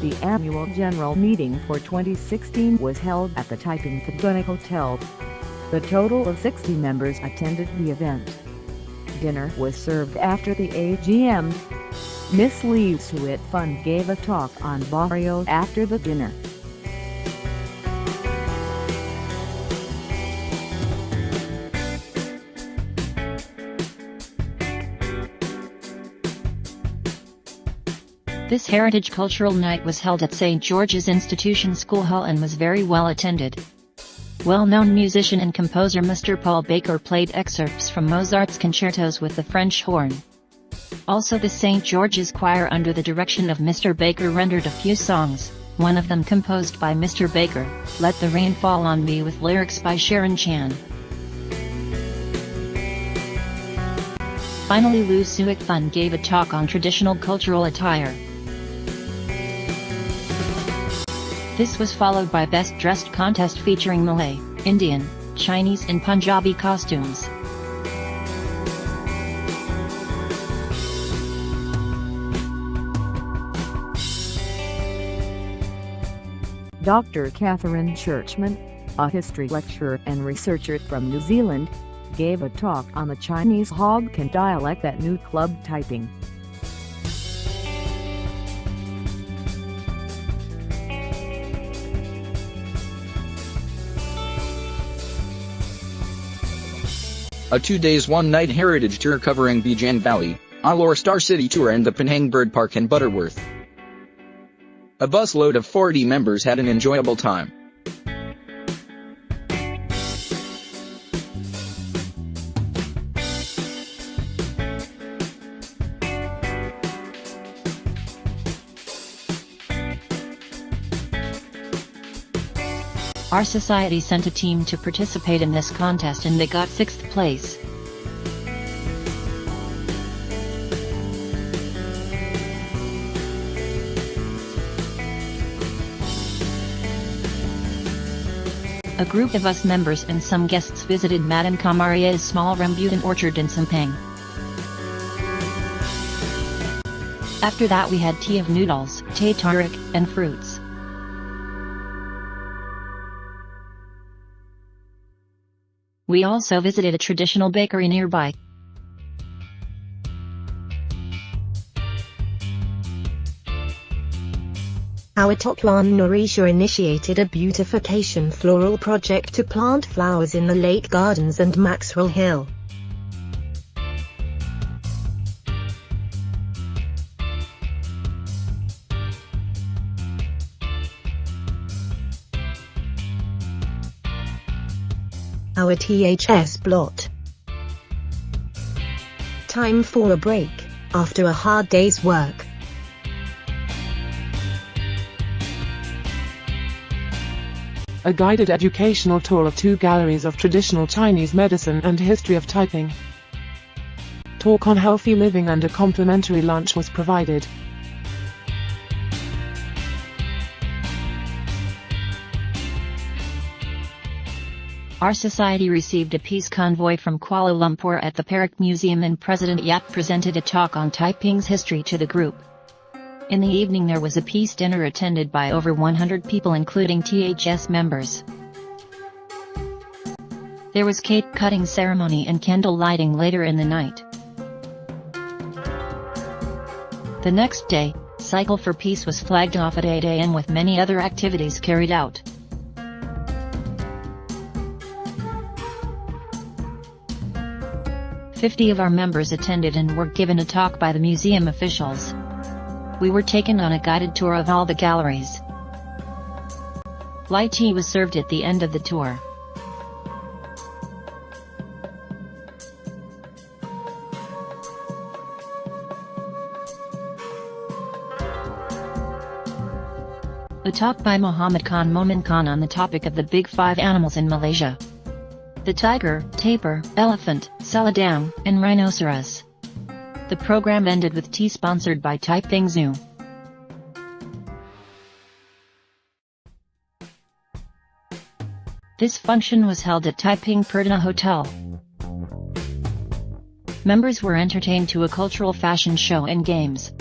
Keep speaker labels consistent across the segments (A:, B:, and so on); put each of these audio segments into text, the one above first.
A: The annual general meeting for 2016 was held at the Taiping Heritage Hotel. The total of 60 members attended the event. Dinner was served after the AGM. Miss Lee Suet Fun gave a talk on Barrio after the dinner.
B: This Heritage Cultural Night was held at St. George's Institution School Hall and was very well attended. Well-known musician and composer Mr. Paul Baker played excerpts from Mozart's concertos with the French horn. Also the St. George's Choir under the direction of Mr. Baker rendered a few songs, one of them composed by Mr. Baker, Let the Rain Fall on Me with lyrics by Sharon Chan. Finally Lu Suik Fun gave a talk on traditional cultural attire. This was followed by Best Dressed contest featuring Malay, Indian, Chinese and Punjabi costumes.
A: Dr. Catherine Churchman, a history lecturer and researcher from New Zealand, gave a talk on the Chinese Hokkien dialect at New Club Taiping.
C: A 2-day 1-night heritage tour covering Bijan Valley, Alor Star City Tour and the Penang Bird Park in Butterworth. A busload of 40 members had an enjoyable time.
B: Our society sent a team to participate in this contest and they got 6th place. A group of us members and some guests visited Madame Kamaria's small rambutan orchard in Sampang. After that we had tea of noodles, teh tarik, and fruits. We also visited a traditional bakery nearby.
D: Our Tokwan Norisha initiated a beautification floral project to plant flowers in the Lake Gardens and Maxwell Hill. Our THS blot. Time for a break, after a hard day's work.
E: A guided educational tour of 2 galleries of traditional Chinese medicine and history of Taiping. Talk on healthy living and a complimentary lunch was provided.
B: Our society received a peace convoy from Kuala Lumpur at the Perak Museum and President Yap presented a talk on Taiping's history to the group. In the evening there was a peace dinner attended by over 100 people including THS members. There was cake cutting ceremony and candle lighting later in the night. The next day, Cycle for Peace was flagged off at 8 a.m. with many other activities carried out. "50 of our members attended and were given a talk by the museum officials. We were taken on a guided tour of all the galleries. Light tea was served at the end of the tour. A talk by Muhammad Khan Momin Khan on the topic of the big 5 animals in Malaysia. The tiger, tapir, elephant, saladang, and rhinoceros. The program ended with tea sponsored by Taiping Zoo. This function was held at Taiping Heritage Hotel. Members were entertained to a cultural fashion show and games.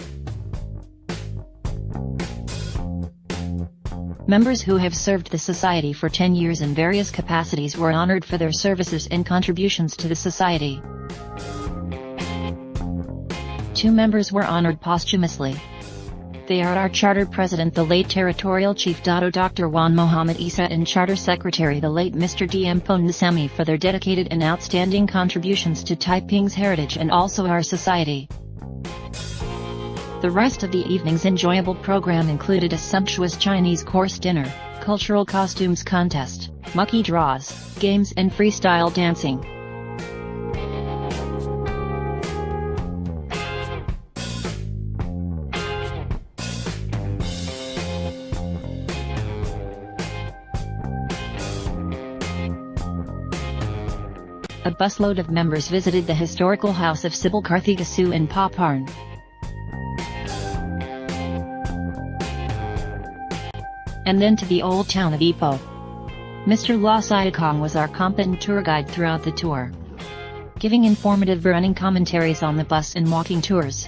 B: Members who have served the Society for 10 years in various capacities were honored for their services and contributions to the Society. 2 members were honored posthumously. They are our Charter President the late Territorial Chief Dr. Wan Muhammad Isa and Charter Secretary the late Mr. D.M. Ponnasamy for their dedicated and outstanding contributions to Taiping's heritage and also our Society. The rest of the evening's enjoyable program included a sumptuous Chinese course dinner, cultural costumes contest, mucky draws, games and freestyle dancing. A busload of members visited the historical house of Sibyl Karthikesu in Paparn. And then to the old town of Ipoh. Mr. La Siakong was our competent tour guide throughout the tour, giving informative running commentaries on the bus and walking tours.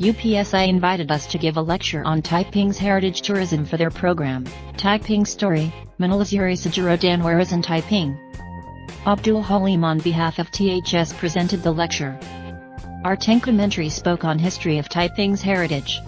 B: UPSI invited us to give a lecture on Taiping's heritage tourism for their program, Taiping Story, Manalazuri Sajuro Danwaras in Taiping. Abdul Halim on behalf of THS presented the lecture. Our Tengkumentary spoke on history of Taiping's heritage.